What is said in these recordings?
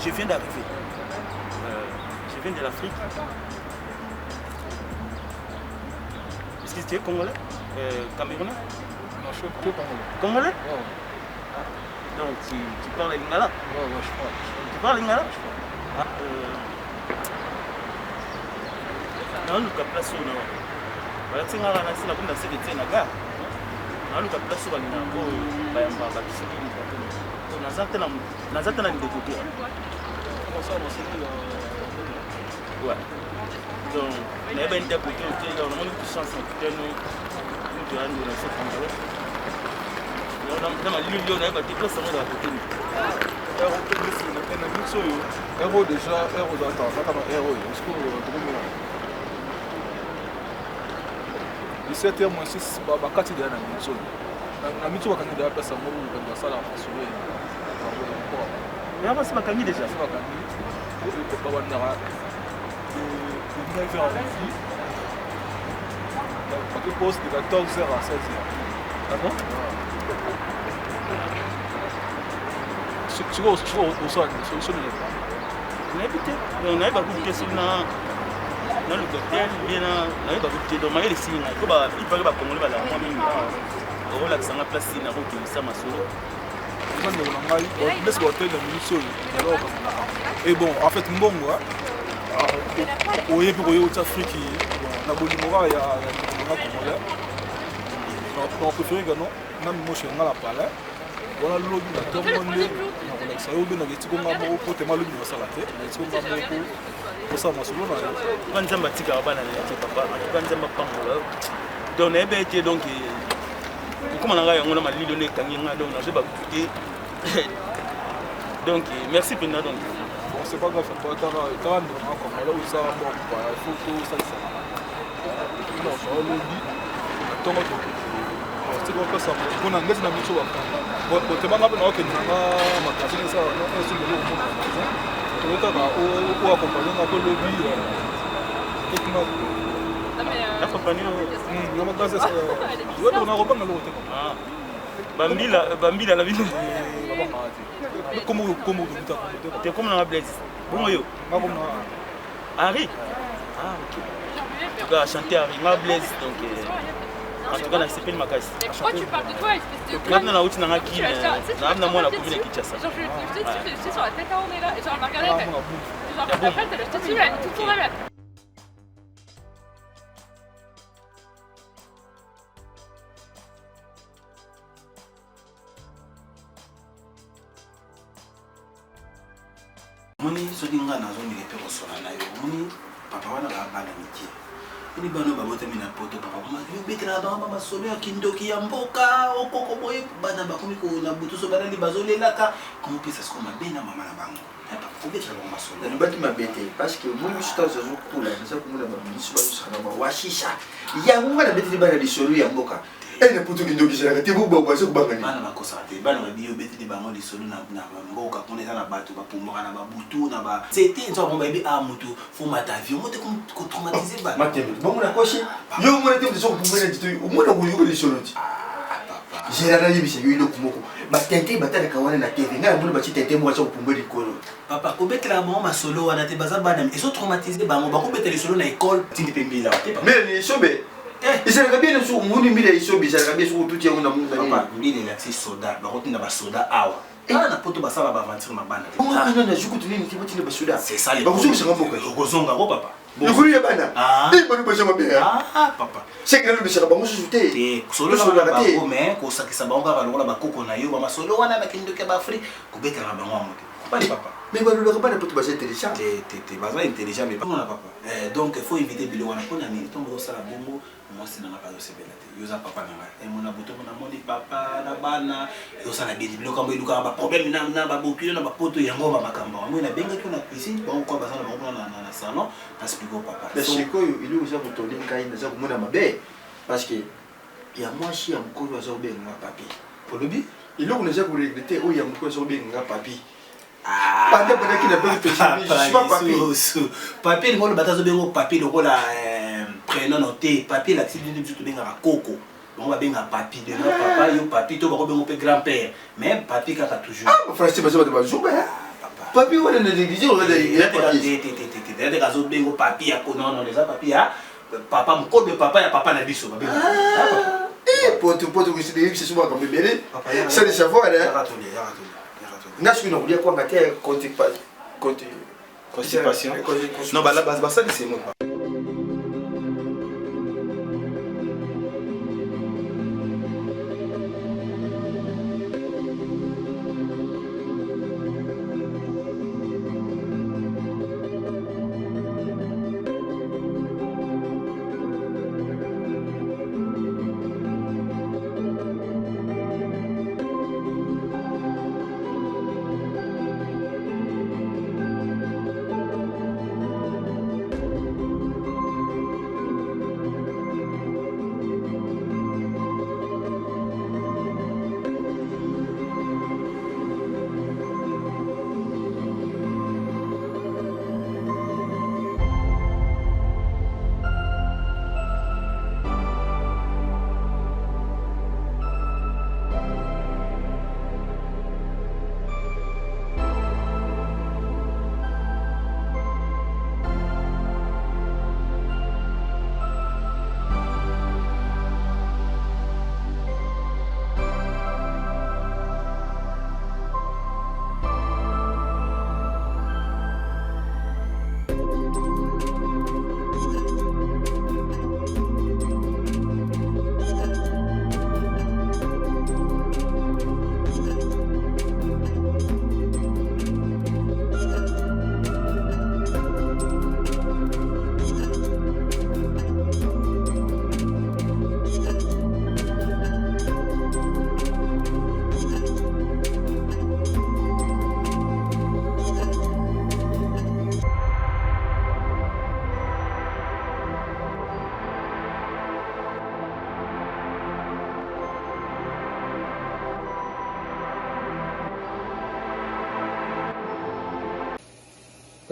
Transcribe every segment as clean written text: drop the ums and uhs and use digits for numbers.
Je viens d'arriver. Je viens de l'Afrique. Est-ce que tu es congolais? Camerounais? Non, je suis congolais. Congolais? Ouais. Donc tu parles lingala? Ouais, je parle. Tu parles lingala? Non, nous place où non. Voilà, tu n'as rien à dire, la bonne c'est que tu es naga. Non, nous place où on est encore, bah on va bâtir une bâtiment. On a zatana de côté. Comment ça, on s'est dit ouais. Donc, il y a bien des côtés, on a une puissance en côté nous devons nous lancer comme ça. Dans ma ligne, on a des places à côté. Héros déjà, héros d'attente, ça comme héros, est-ce que vous 17h moins 6 bakati deya na mitso na mitso bakangi deya place yango bato basala masolo mais basi bakangi déjà bakangi babandaka de 9h à midi baki pose de 14h à 16h. ah bon sikoyo osala solution de nayebi te nayeba kutu te soki na locotel bien nayeba kutu te donc mayele esinga po ipake bakongole balaka mwa mingi okolakisanga place nakokimisa masolo eza ndeko na ngai place bahotel na minisi oyo et bon en fait mbongo oye mpe koye oti afrique na bolingo kaka ya nga congolais donc préféré gano nga mimoshe nga na palais wana lobi na ntongo nde nakolakisa yo obe naketiko nga moko po tema lobi basala te naketiko nga moko kosala masolo na yo oka nzambe atikaka bana na te papa oka nzambe apambola donc nayebi ete donc okoma na ngai yango na malili ono ekangi nga donc nazo bakutu te donc merci mpena donc bon c'est pas grave tala ndeko na congolais oyo eza moko il faut tosalisaka olobi na ntongo tika opesa mpona ngeti na miso bakanga botemanga mpe naokende nanga magazin esomeli omona magazin toye kaka oakompagnanga mpe lobi tokuna na magazin oyetona kobanga loko te bambila na bino babanga te kombo tobita te comme nanga blaise bongo yo ngakomna Harry ah ok en tout cas chanter Harry nga blaise donc en tout cas na sepeli makasi pourquoi tu parles de toi espèce de maintenant nauti nanga kine naamna mwana commune ya Kinshasa genre je l'ai jeté sur la tête quand on est là et genre elle m'a regardé genre après t'as le jeté dessus elle a mis tout son rêve. Moni soki nga nazomika mpe kosola na yo moni papa wana babana mike ini bano babotami na poto papa yobetela bango masolo ya kindoki ya mboka okoko boye bana bakomi na butu so banani bazolelaka komopesa siko mabe na mama na bango obetela bango masolo nabaki mabe te parce que moi biso tazazokula naza komona bamiso bazosaka na bawashisha yango nga nabeteli bana lisolo ya mboka ene putu kindoki ezalaka te bobwazo kobangani bana bakosaka te bana babi obeteli bango lisolo na mboka kuna eza na bato bapumbwaka na babutu na basete nzoka mo bayebi a motu fomata avion mote kotraumatize bana matembe bongo nakoshi yo omona te moto sokopumbwena tito omona koyoko lisolo ti gérard ayebisa yo eloko moko batente batalaka wana na tv ngai namona bati tente moko aza kopumbwe likolo papa kobetela bango masolo wana te baza bana ezotraumatize bango bakobetela lisolo na ekole tindi mpe mbila te mais lisobe ezalaka bien so omoni mbila ya isobe ezalaka bien soko tuti yango na papa mbila elakisi soda bakotinda basoda awa wana na poto basala baaventure na bana te nazukutu nini te batinda basoda c'est ça bakozongisanga mboka okozonga ko papa likolo ya bana bano baza mabe papa seki nalobisaka bango susu te solosolaka bango me kosakisa bango kaka lokola bakoko na yo bamasolo wana bakindoki ya baafrike kobetela bango yango te bani papa mais balobaka bana poto baza intelligent te baza intelligent mais bangona papa donc faut éviter biloko wana mpona nini ntongo osala bongo mwasi nanga bazosepela te yoza papa nanga emona buto mona moni papa na bana ezosala bidi biloko yango elukaka baproblème na babokilo na bapoto yango bamakambo yango nabengaki na cuisine bango kwa baza na bango na salon nasplike o papa sikoyo eloko eza kotoli ngai naza komona mabe parce que ya mwasi ya mokolo aza kobenganga papi olobi eloko naza koregle te oyo ya mokolo aza kobenganga papi panda bandaki na bengi papier ngolo bata azobenga papier lokola prénom no te papier lakisi bino biso tobengaka koko bango babengaka papi de no papa yo papi to bakobenga mpe grand père mais papi kaka toujours bafrançais baza bato bazuba papi wana na néglige oyateka azobenga papi ya konono eza papi ya papa mokobe papa ya papa na biso babenga poto koyebisa so makambo ebele ça de savoir nga soki nakolia kwanga te constipation non basalisi mo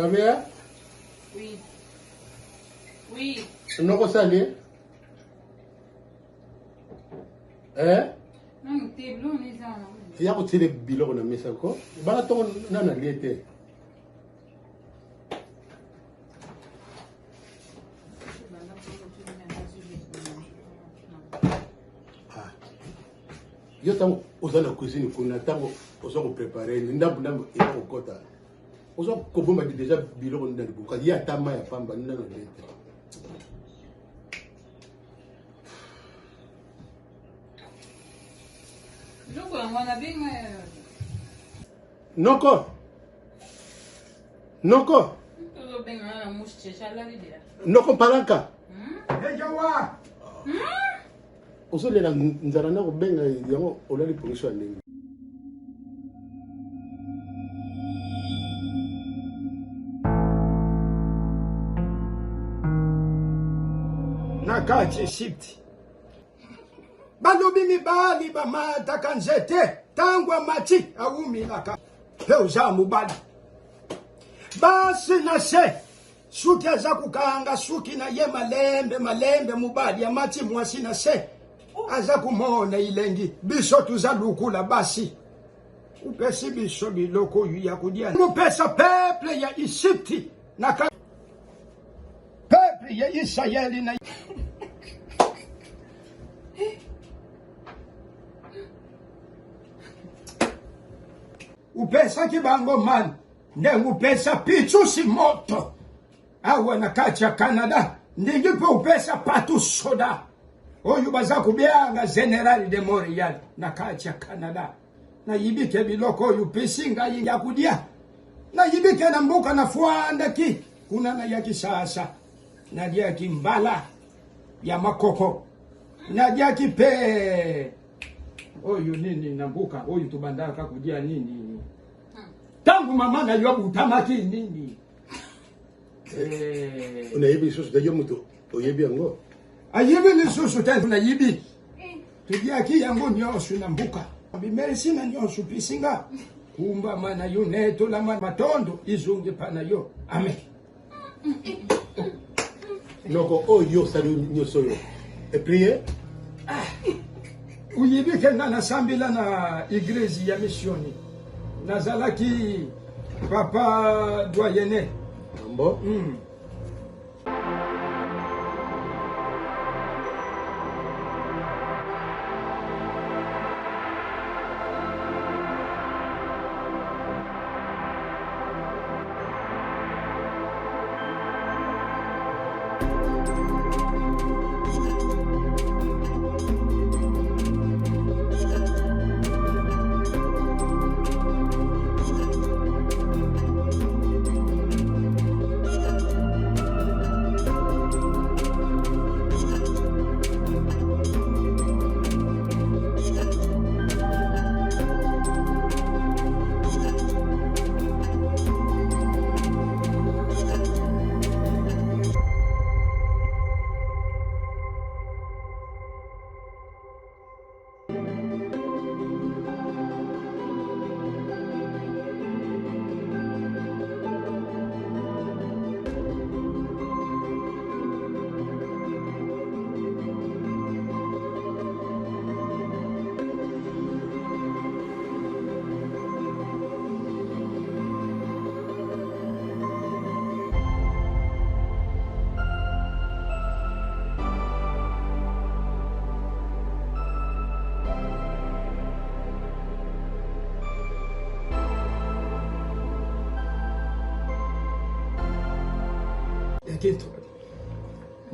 Ça va? Oui. Oui. Non, quoi ça allait? Hein? Non, t'es blond, les gens. Il y a aussi des bilans dans mes sacs. Baraton, non, non, l'été. Yo tango oza na cuisine kuna tango oza ko préparer ndambu ndambu ina ko kota oza ko bomba déjà biloko ndana buka ya tama ya pamba ndana lete Joko ngwana binga noko noko todo binga na mushi chala lidera noko palaka Ejawa. ozolela nzala na kobenga yango olali pongisho ya ndenge nakati Egypte balobi mibali bamataka nzete ntango amati awumilaka mpe oza mobali basi na se suki aza kokanga suki na ye malembe malembe mobali amati mwasi na se aza komona ilengi biso tuza lukula basi upesi biso biloko oyo ya kodia mopesa peple ya Egypte na peple ya Israeli na upesaki bango mani ndenge upesa pichusi moto awa na kati ya Canada ndenge mpe upesa patu soda oyo baza kubyanga General de Montreal na kati ya Canada nayibike biloko oyo upesi ngai ya kudia nayibike na mboka na fwandaki kuna na ya kisasa naliaki mbala ya makoko naliaki pe oyo nini na mboka oyo tubandaka kudia nini tangu mama na yo butamaki nini unayibi lisusu te yo moto oyebi yango ayibi lisusu te nayibi tudiaki yango nyonso na mbuka bimerisi na nyonso pisinga kumba mana yo netola matondo izungi pana yo amen noko oyo osali nyonso oyo eprie uyibike nga nasambila na igrezi ya misioni nazalaki papa doyene ambo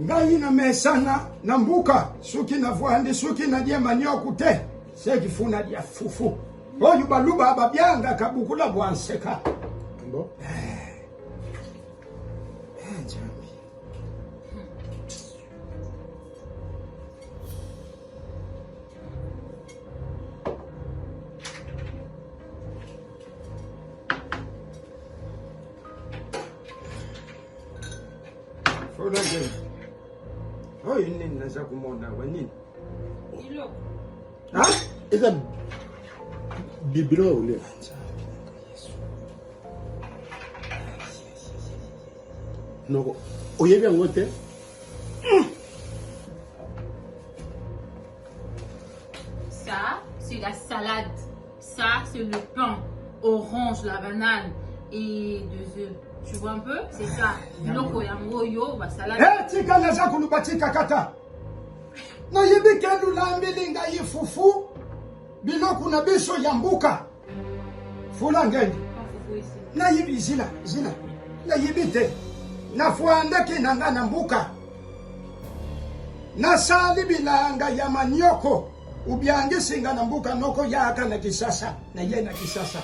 ngai na mesana na mbuka suki na vwandi suki na dia manyoku te sekifuna dia fufu oyo baluba babyanga kabukula bwanseka ambo jambi oyo nini naza kumona wa nini Iloko. eza biloko ya kolia noko oyebi yango te. Ça, c'est la salade. Ça, c'est le pain. Orange, la banane et 2 œufs. Tu vois un peu? C'est ça. Loko yango yo, ba salade. Eh, tika naza kuluba tika kata. Na yebi kelu la mbilinga yi fufu. Biloko na biso yambuka. Fula ngeni. Fufu ici. Na yebi zila. Na yebi te. Na fuanda kinanga na mbuka. Na sali bilanga ya manioko. Ubiange singa na mbuka noko yaka na kisasa. Na ye na kisasa.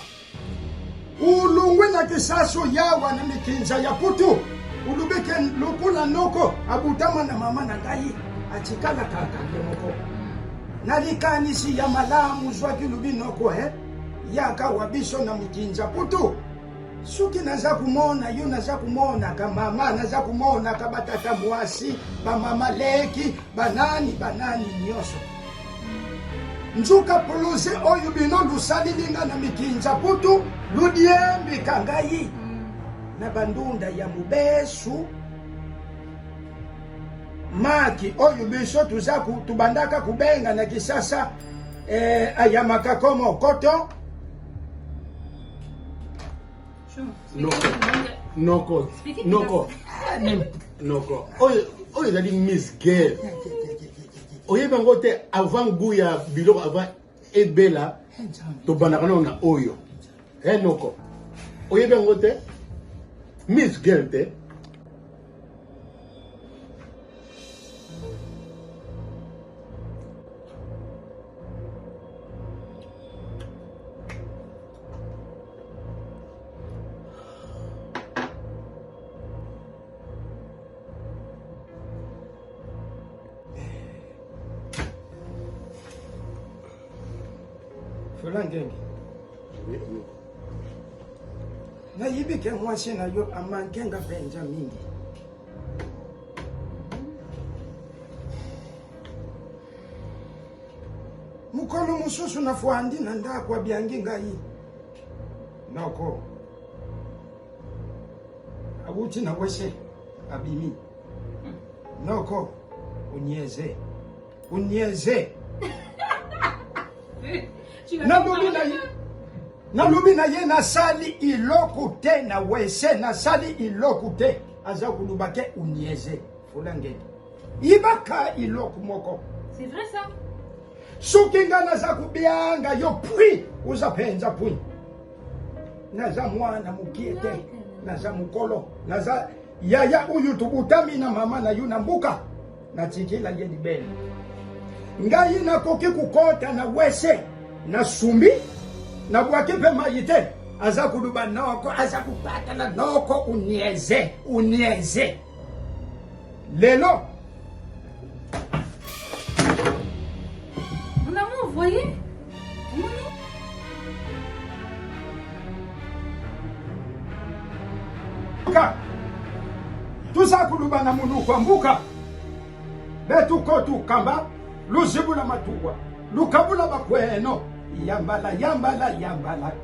Ulungwe na kisaso yawa na mikinza ya putu. Ulubeke lukula noko. Abutama na mama na ngai. Achikala kaka moko. Nalikanisi ya malamu zwaki lubi noko yaka wabiso na mikinza putu. Suki naza kumona yu naza kumona ka mama naza kumona ka batata mwasi ba mama leki banani nyoso. Nzuka poloze oyo bino lusalilinga na mikinza putu ludiembi kangayi na bandunda ya mubesu maki oyo biso tuzaku tubandaka kubenga na kisasa ayamaka komo koto noko oyo ezali Miss Girl. Oyebi yango te avant goût ya biloko avant ebela tobandaka nano na oyo noko oyebi yango te Miss Girl te. Fulangeni. Na yibike mwasi na yo amankenga penja mingi. Mukolo mususu na fuandi na ndakwa byangi ngai. Noko. Abuti na wese abimi. Noko unyeze. Nalubi na ye nasali iloku te na wese nasali iloku te aza kulubake unyeze fulangeni ibaka iloku moko. C'est vrai ça? Sukinga naza kubianga yo pui uza penza pui naza mwana mukie te naza mukolo naza yaya uyu tubutami na mama na yu na mbuka na tikila ye libele ngai nakoki kukota na wese na sumbi na bwaki pe mayite aza kuluba noko aza kupata na noko unyeze lelo Mon amour, vous voyez? tuza kuluba na munu kwa mbuka betu kotu kamba luzibula matuwa lukabula bakweno yambala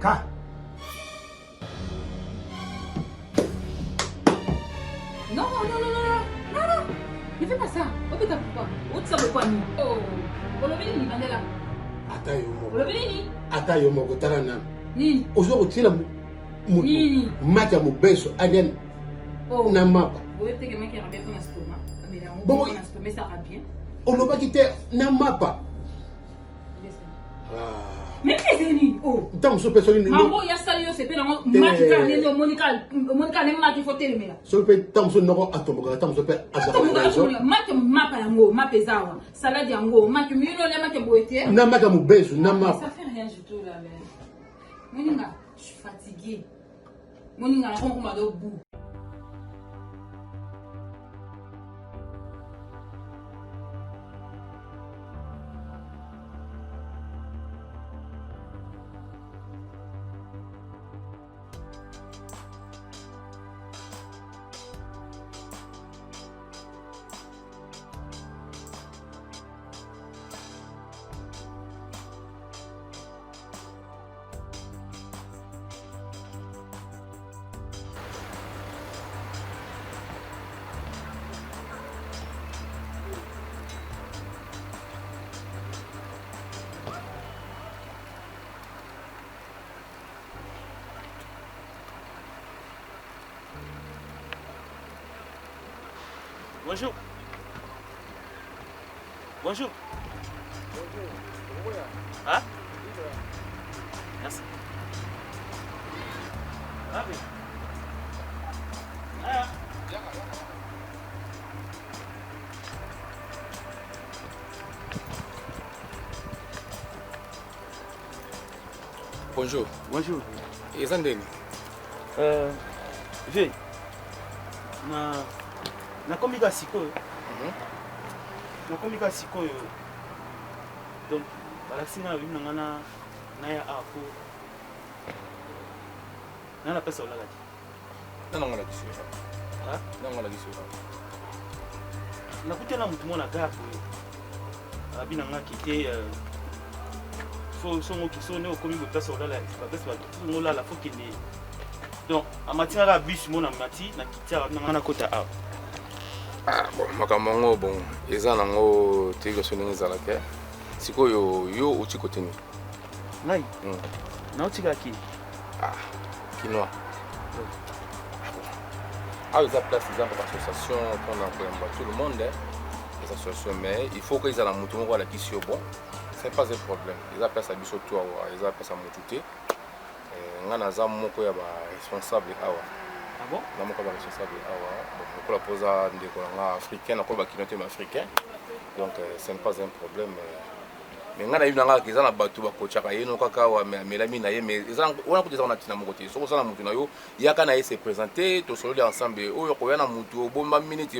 ka. Non, ne fais pas ça. Pourquoi? Où tu sais quoi? Oh, Olobini, Mandela. Ata yo moko tala na. Ni. Ozo kutila mutu. Macha mubeso agen. Oh. Na mapa. Vous voyez peut-être que quelqu'un qui a bien ton estomac. Mais là, Bon, mais ça va bien. Olobaki te na mapa. Mais qu'est-ce que oh. Ntango so personne ni. Mango ya sali yo sepe nango Monica neno Monica ne maki fotel mela. So pe ntango so noko atomboka ntango so pe azaka. Maki mapa yango mapa zawa. Salade yango maki mino le maki boete. Na maka mubeso na mapa. Ça fait rien du tout là mais. Moninga, je suis fatiguée. Moninga na kongo mado bout. Bonjour. Bonjour. Hein? Merci. Ah oui. Ah. Bonjour. Bonjour. Ezandeni. Vieux. Nakomi ka sikoyo. Nakomi ka sikoyo. Donc, balasi nga bimi nanga na ya apo. Nana pesa olala ti. Nana ngala kisio. Ha? Nana ngala kisio. Nakutana mutu mona gapo. Abina nga kite songo kisone okomi bo pesa olala. Ba pesa ba songo olala faut qu'il ne. Donc, amatinga ka bus mona mati na kitia nanga na kota a. Ah bon, makambo ngo bon, eza nango tege sonenge zalaka. Sikoyo yo uti koteni. Ngai. Na utika ki. Ah, Kinois. Ah, ils ont place des associations pour tout le monde, les associations, mais il faut qu'ils aient la mouton voilà qui sur bon. C'est pas un problème. Ils ont place à biso toi, ils ont place à moutouté. Ngana za moko ya ba responsable awa. Ah bon? Na moko ba responsable awa. Bon, pour la posa ndeko nga africain, na ko ba kinote africain. Donc ce n'est pas un problème. Mais ngana yina nga kiza na batu ba kochaka yeno kaka wa melami na ye mais ezana ona ko tezana tina moko te so ko sana mutu na yo yaka na ye se présenter to solo ensemble oyo ko yana mutu bomba minute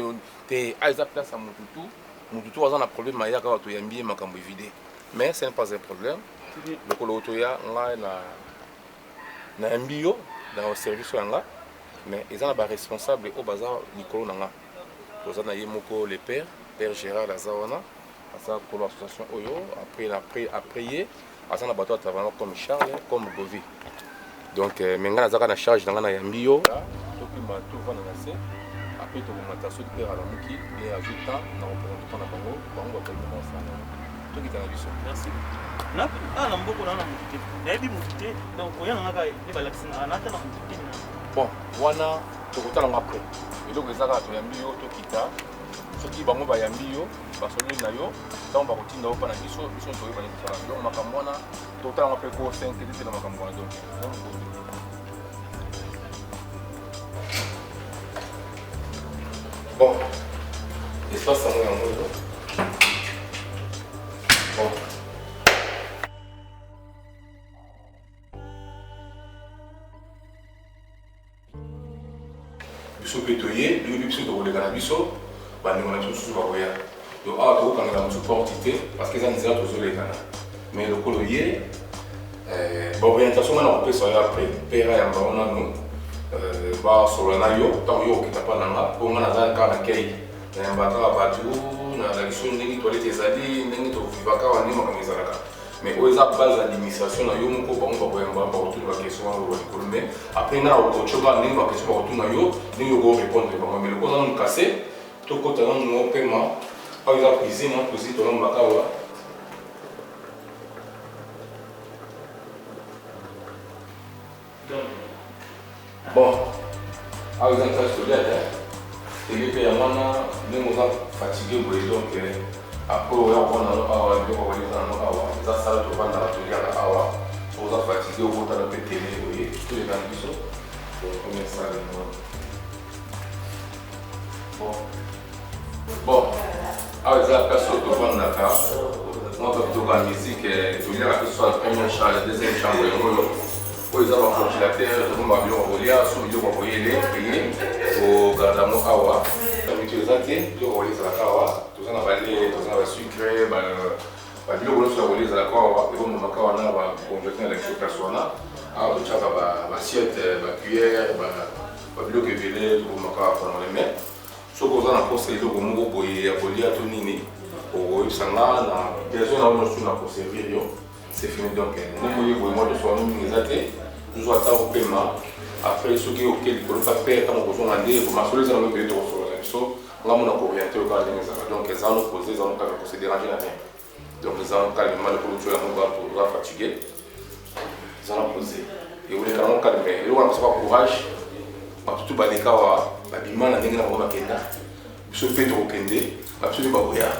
te aiza place à mutu tu azana problème yaka wa to yambi makambo évidé mais ce n'est pas un problème le kolo to ya nga na mbio dans le service nga mais ezana ba responsable au bazar Nicolo nanga to zana ye moko le père Gérard Lazawana pour l'association Oyo, après hier, à la bateau travaillant comme Charles, comme Govi. Donc, maintenant, on a charge dans la Yambio. Après, tu vas te faire à la Mouki et ajoutant dans le temps de Bango, Bango va payer mon sang. Tout qui est en abysso. Merci. Ah, Nambo, on a Mouki. Il y a des Mouki. Donc, on a des vaccins. On a des Mouki. Bon, wana, tu vas te après. Et donc, les Arabes, Yambio, tout qui t'a. Soki bango bayambi yo basolo na yo ntango bakotinda opa na biso toyebani kosala donc makambo wana totalanga mpe ko 5 te na makambo wana donc bon espace yango yango bon biso mpe toye lobi biso tokoleka na biso bandeko na biso mosusu bakoya yo awa tokokangela mosusu porte te parce que eza nzela tozolekana mais lokolo ye baorientation wana kopesa yo apres pera yamba wanano basolola na yo ntango yo okita mpa nanga mpo nga naza kaka na kei nayamba kaka bato nala biso ndenge toilete ezali ndenge tovivaka wa nde makambo ezalaka mais oyo eza base ya administration na yo moko bango bakoyamba bakotuna bakestion wana loba likolo mais apres nga na okocoka ndenge bakestion bakotuna yo ndenge okorépondre bango mais lokoza nanu kase tokota nanu pema oyo eza cuisine cuisine tolambaka awa bon awa eza ntasi toliata ebe mpe ya wana ndenge oza fatigue boye donc apres oya kovanda nano awa biloko koleza nano awa eza sala tovandaka toliaka awa so oza fatigue okotala mpe tele oye tolekana biso première sale bon awa eza place oyo tovandaka moko kitoko ya musique toliaka mpe so la première chambre la deuxième chambre yango oyo eza bacongélateur tozomba biloko kolia so biloko koyele eye kogarda mo awa mito eza te biloko kolia ezalaka awa toza na bale toza na basucre babiloko nyonso ya kolia ezalaka awa ekomomaka wana bacongélateur na biso place wana awa totyaka basiete bacuillère babiloko ebele tokomaka pendant les mains soki oza na posa eloko moko boye ya kolia to nini okoyebisanga na besoin na oyo nyonso na koservir yo c'est fini donc ndenge oyekoye mwa nyonso wana mingi eza te tozwa ata kopema après soki oke likolo mpa pere ntango kozonga nde masolo eza nango ebele tokosolola biso ngambo na kooriente oyo kaka ndenge ezalaka donc eza no pose eza no kaka kose déranger na rien donc eza no calmement likolo tyo yango bato oza fatigue eza na pose eoleka nango calme eloko na kosaka courage bato tu baleka wa babima na ndenge na bango bakenda ce Pedro Kende, absolument pas rien.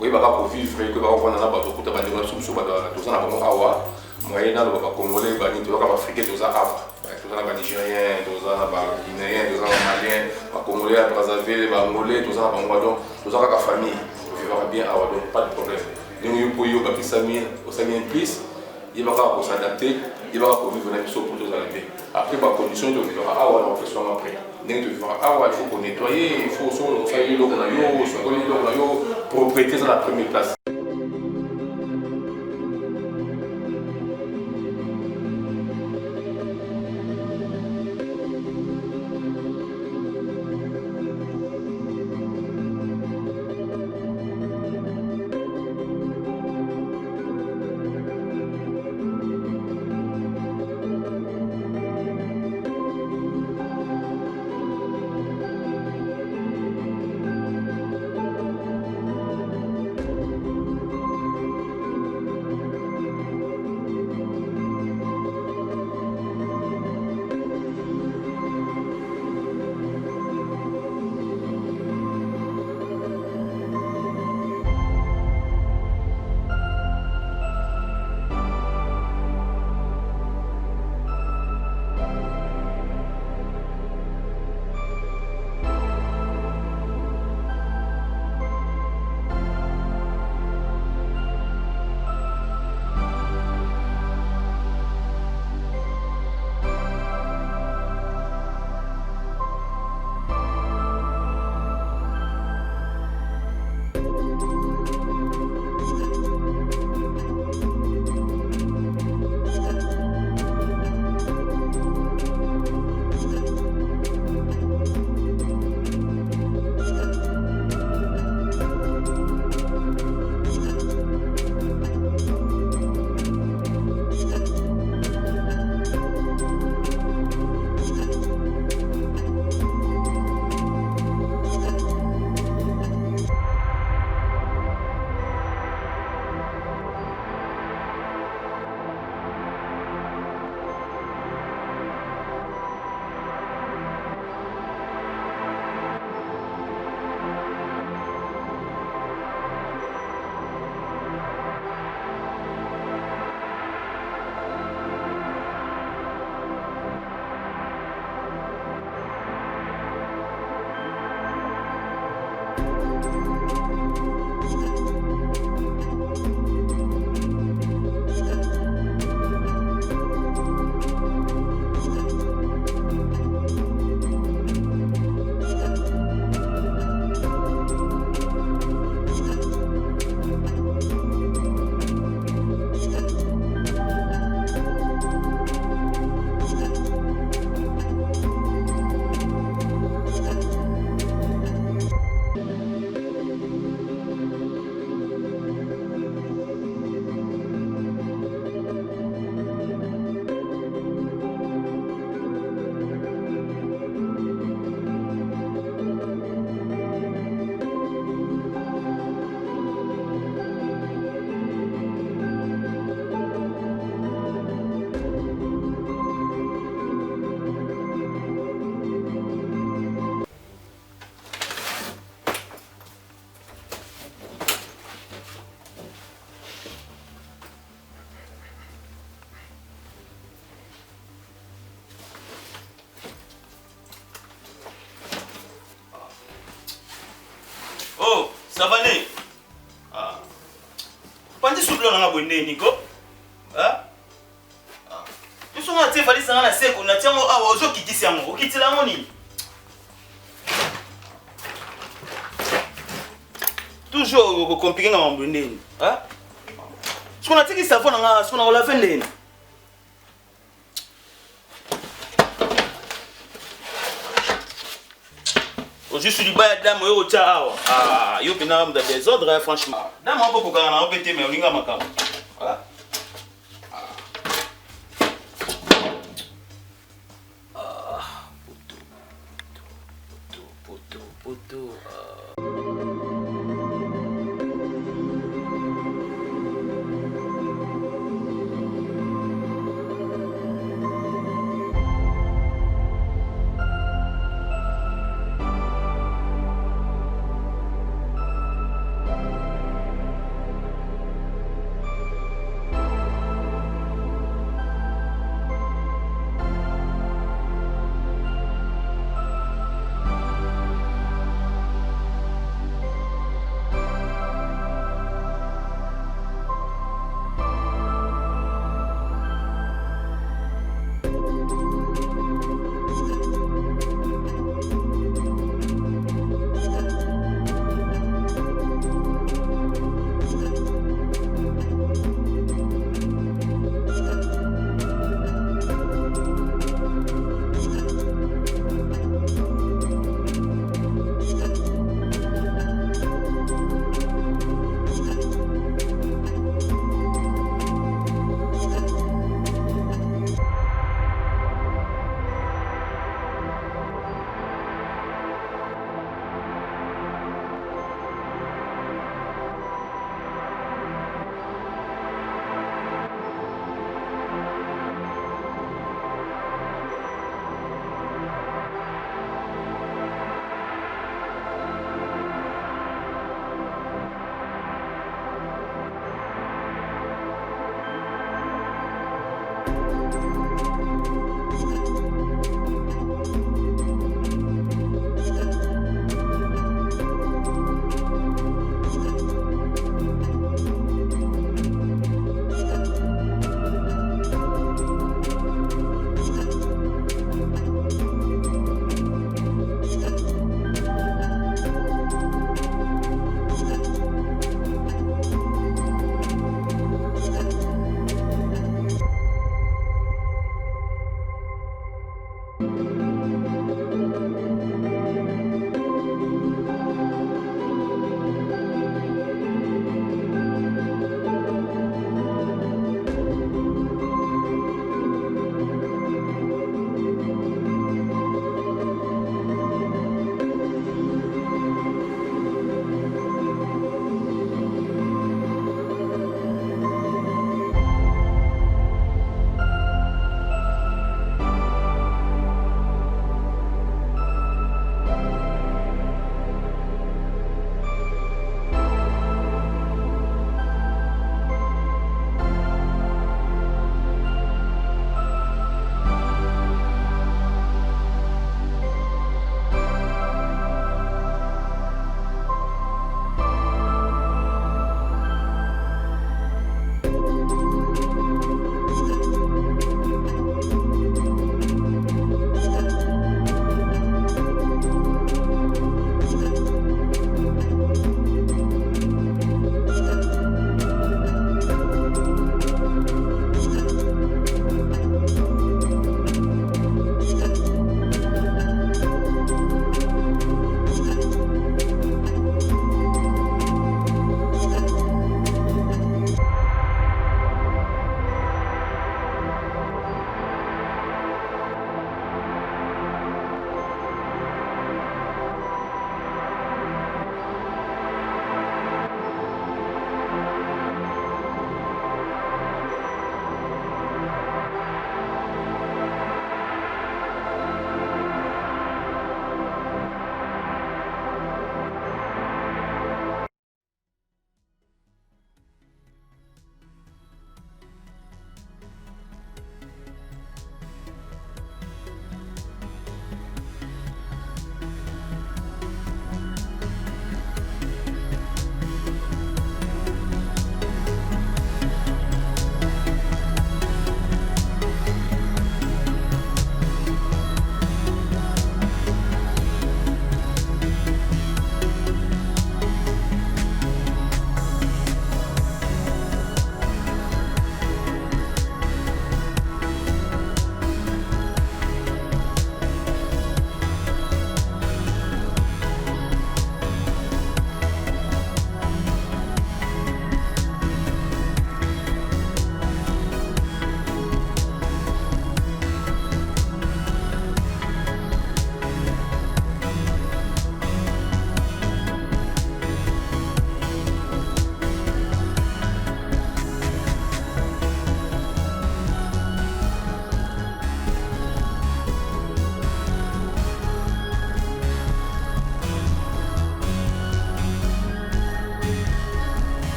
Oui, bah pour vivre, que bah on a pas beaucoup de bandes sur sur bah tout ça n'a pas awa, moyen dans le bah congolais, bah ni tout ça africain, tout ça ava, tout ça bah nigérien, tout ça bah guinéen, tout ça malien, bah congolais, Brazzaville, bah angolais, tout ça bah donc tout ça la famille, vivra bien awa donc pas de problème. Donc il faut y avoir Samir plus, il va pas s'adapter, il va pas vivre dans sur pour tout ça bien. Après par condition de vivre awa on fait soin après. Donc de vivre awa il faut qu'on nettoyer, il faut faire le logo na yo, son le logo na yo. Propriété dans la première place. Ça va né? Ah. Pandi souple na bonne Nico. Ah? Ah. Tu sont na tefali sanga na seko na tiamo awa ozo kitisi yango. Okitila ngoni. Toujours compliqué na mambo ndeni. Ah? Ce qu'on a tiki savon na ce qu'on a la fin ndeni. Je suis du bas dame yo tchao. Ah, yo bina am da désordre franchement. Dame on peut kokana na opete mais olinga makam. Ah. Ah. Poto.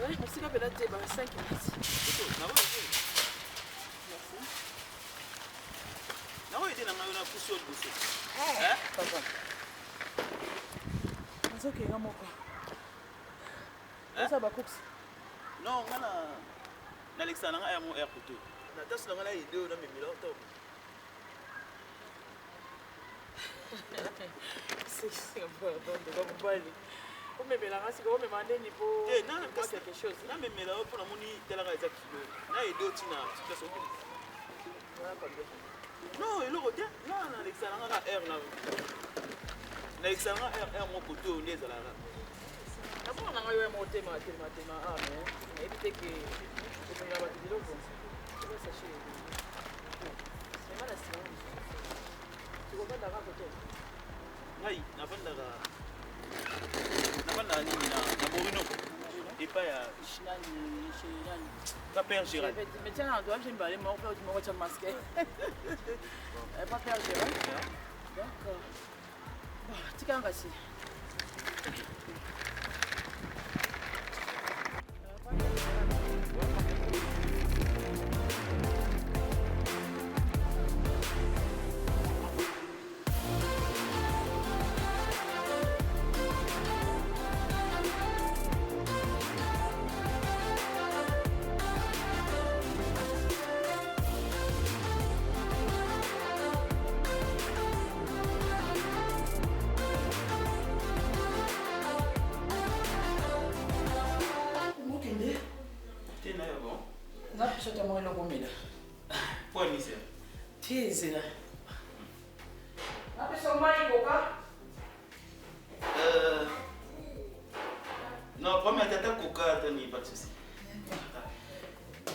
Merci ka pela te ba 5 minutes. Na wa ide. Na wa ide na ngayo na kusho duso. Papa. Nzoke nga moko. Esa ba cooks. Non, ngana na Alexandre nga mo air kutu. Na tasu na ngana ide na mimila to. C'est un peu bon de bali. Comme me la race comme me mandé ni pour quelque chose. Na memela pour na moni tela ka exact kilo. Na ide tina situation. Non, il est là. Non, Alexandre nga air na. Na Alexandre air mo kutu ndeza la. Na bon na ngayo mo tema ah mais éviter que je me la batte de l'eau. Je vais sachez. C'est mal à ce moment. Tu comprends d'accord côté. Ngai navanda nini na Morino et pas ya Chinani chinani. pas père Gérald. Mais tiens, on doit me parler mon frère du mon retiens masqué. Pas père Gérald. D'accord. Bon, tu quand vas-y. Tizi. Apa somai boka? Non, première tata coca Tony, pas de souci.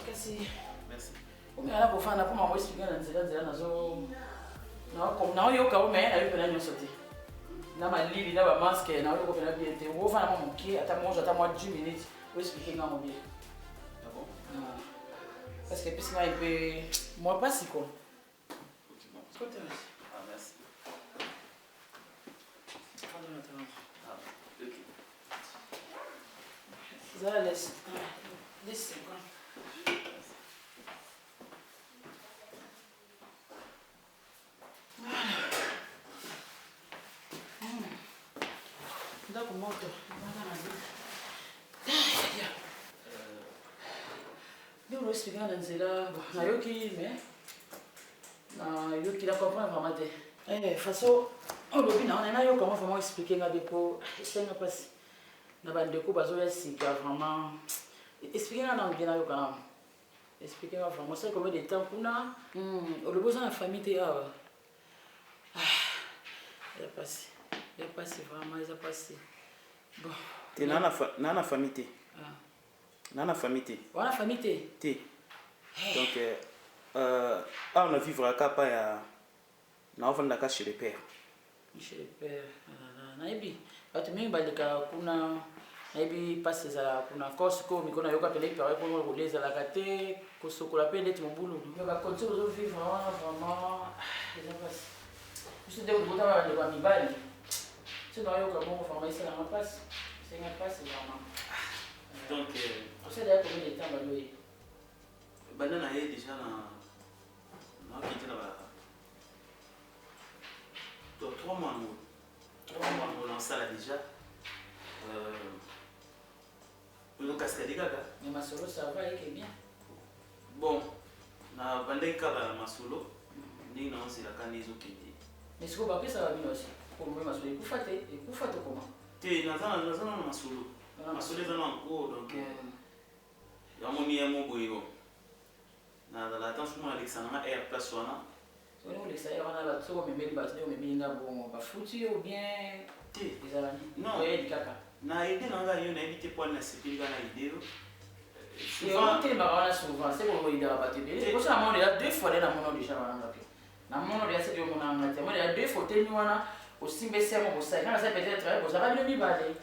Kasi. Merci. Umi ala kufanya kwa mambo sisi ngana nzela nazo. Na yo ka umi ayo pela nyoso te. Na malili na ba masque na yo ko pela bien te. Wo fana mama ki ata monjo ata moi 10 minutes. Wo expliquer ngamo bien. D'accord. Parce que puis moi peu moi pas si quoi. Ah, merci. Ah, ok. Ça laisse. Laisse quoi. Ndako moto. Ndio expliquer na nzela na yoki mais na yoki la comprendre vraiment te façon on lobi na on a yo comment vraiment expliquer nga depo senga passe na ba ndeko bazo ya sika vraiment expliquer na ngena yo kana expliquer vraiment c'est combien de temps kuna on le besoin la famille te ah il a passé vraiment il a passé bon te nana famille te nana famille te wana famille te donc on a vivre à Kapa ya na ofanda ka chez le père naibi batu mingi baleka kuna naibi passe za kuna kosi ko mikona yoka pele pare ko koleza la kate ko sokola pe ndeti mobulu ba continue zo vivre vraiment les passe je te dis bota de ba mibali c'est dans yoka bon vraiment c'est la passe c'est une passe vraiment donc on sait d'ailleurs combien de temps ba loyer banana est déjà na quitté là-bas. Donc 3 mois on lance ça là déjà. Nous casser des gars. Mais ma solo ça va et bien. Bon, na bandé kaba masolo, ni non c'est la canezo qui dit. Mais ce qu'on va ça va bien aussi. Pour moi masolo et pour faire comment? Tu na masolo. Masolo est en cours donc yamoni yamo boyo. Na la tension Alexandre air place wana. On nous laisse ailleurs on a la so mais ba tio mais minga bon ba foutu ou bien les amis. Non, ouais kaka. Na idée nanga yo na éviter pour na sepinga na idée. Souvent tellement on a souvent c'est pour idée ba te bien. Parce que moi il y a 2 fois dans mon déjà wana ngapi. Na mon il y a c'est mon ngati. Moi il y a 2 fois tenu wana aussi mbese mo bosa. Quand ça peut-être ça va bien mi balé.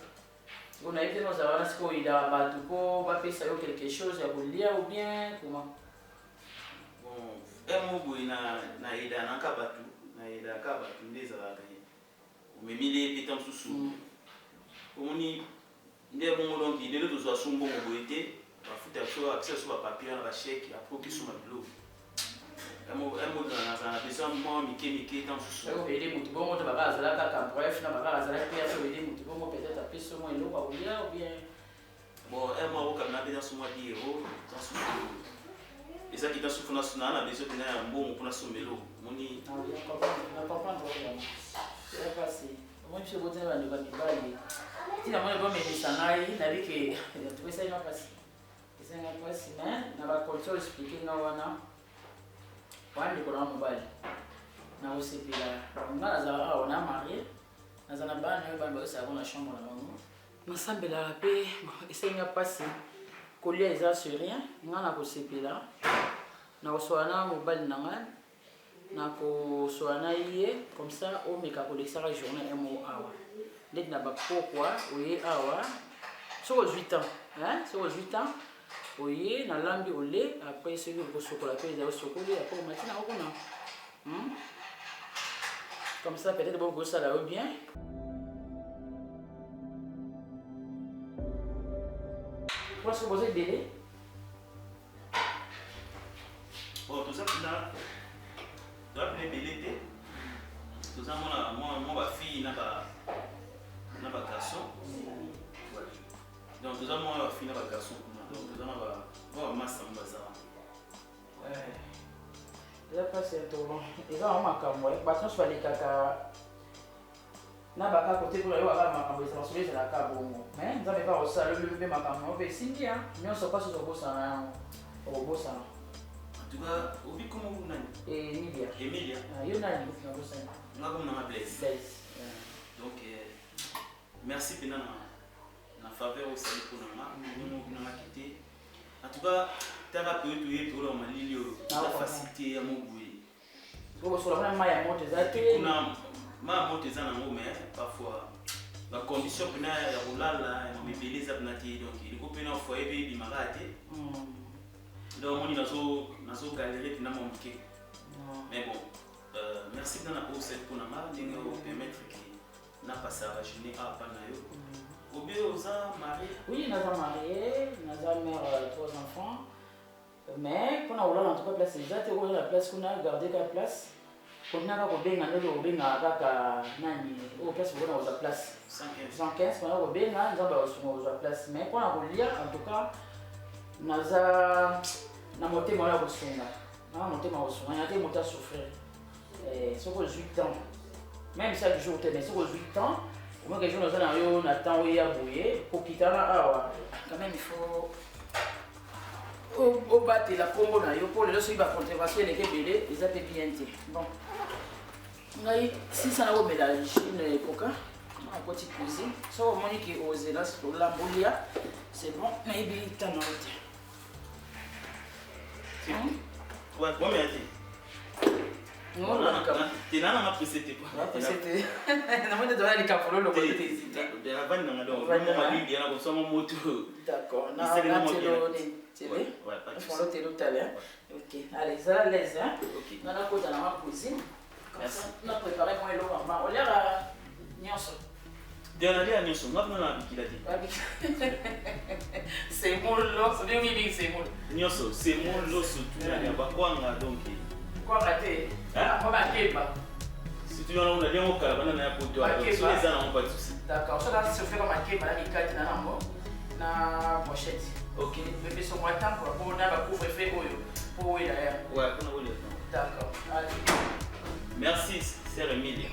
On a été dans un ce qu'il a ba tout ko ba pesa yo quelque chose à lire ou bien comment. Mobo na ida na kabatu ndeza la gagne umemile petam susu omoni Ndiye bon donc il est tous à son bon boité, va foutre accès sur le papier, on va chèque, après qui sont ma blue. Un mot dans la besoin moi Mickey dans ce soir. Et les moutons bon de bagage là quand bref na bagage là puis après les moutons bon peut-être après ce mois l'eau ou bien bon un mois comme na bien sur moi dire dans ce et ça qui dans souffle national a besoin de un bon pour la somelo moni on comprend c'est passé moi je vous dire là de Bali si la moi bon mais ça n'aille na que tu sais pas passer c'est un passé mais na va continuer expliquer na wana wani kuna mobali na osepela nga nazala awa na marié nazala bana oyo bana baosala na chambre na bango nasambelaka mpe esenga mpasi kolia eza sur rien nga na kosepela na kosola na mobali na nga na kosola na ye comme ça omeka kolekisaka journée mo awa ndeti na bapokwa oye awa soko 8 ans soko 8 ans oye na lambi ole après ce que vous sokola pe za sokoli après matin na okona comme ça peut-être bon ça là bien pour se poser délai bon tout ça là plein délai tout ça moi ma fille n'a pas garçon donc tout ça moi ma fille n'a pas garçon donc nous allons voir masse en bazar. Ouais. Là passé tout bon. Et là on m'a camoué. Parce que je vais les caca. Na baka côté pour aller voir ma camoué ça se la cabon. Mais nous avons pas ça le bébé ma camoué. Mais c'est bien. Mais on se passe sur boss au boss. En tout cas, au vu comment vous n'avez. Emilia. Emilia. Il y en a une qui boss. Là comme on a blessé. Donc merci Pénana. Na faveur aussi pour nous quitter. En tout cas, tu as pu pour le Mali, la facilité à mon bruit. Pour sur la main à monter ça. Ma monter ça dans mais parfois la condition que na ya rolala me beleza penati donc il faut peine foyer be bimarate. Donc on nazo galérer na mon piqué. Mais bon, merci dans la pause pour na ma dingo permettre que na passer à journée à panayo. Vous êtes marié? Oui, nous sommes mariés, nous avons mère 3 enfants. Mais quand on a en tout cas place exacte, on a la place qu'on a gardé la place. Quand on a bien gagné, on a bien nani, au place où on a la place 115, on a bien gagné, nous avons la place. Mais quand on a lié, en tout cas, nous avons monté mon la ressource. Nous avons monté ma ressource. On a été monté à souffrir. C'est pour 8 ans. Même si c'est jour mais c'est pour 8 ans. Moi, quelque chose dans un attend où il y a bouillé pour quitter là. Quand même, il faut au battre la combo na yo pour le suivre la conservation les kebele les a bien été. Bon. Ngai si ça na mélange une coca, un petit cuisine. Ça au moins qui ose là pour la boulia, c'est bon. Mais il est en ordre. Ouais, bon mais non, non, tu n'as pas précédé pas. Précédé. Non, mais tu dois aller capolo le côté des idées. De la vanne dans le moment il y a comme ça mon moto. D'accord. Non, c'est le télé. Ouais, pas de souci. On le télé tout à l'heure. OK. Allez, ça laisse hein. OK. On a quoi dans la cuisine. Merci. On a préparé moi et l'eau on l'air nyonso. Dernier à nyonso, moi non la bikila dit. C'est mon lot, c'est bien bien c'est mon. Nyonso, c'est mon lot surtout ya ba kwanga donc. Quoi rater? Ah, pas marquer pas. Si tu on a bien au calme na pour toi. Donc ça n'a pas de souci. D'accord. Ça là se fait comme marquer par la mikate na nango na pochette. OK. Mais sur moi temps pour on a ba couvre fait oyo. Pour oyo là. Ouais, on a oyo. D'accord. Allez. Merci, Sœur Emilia.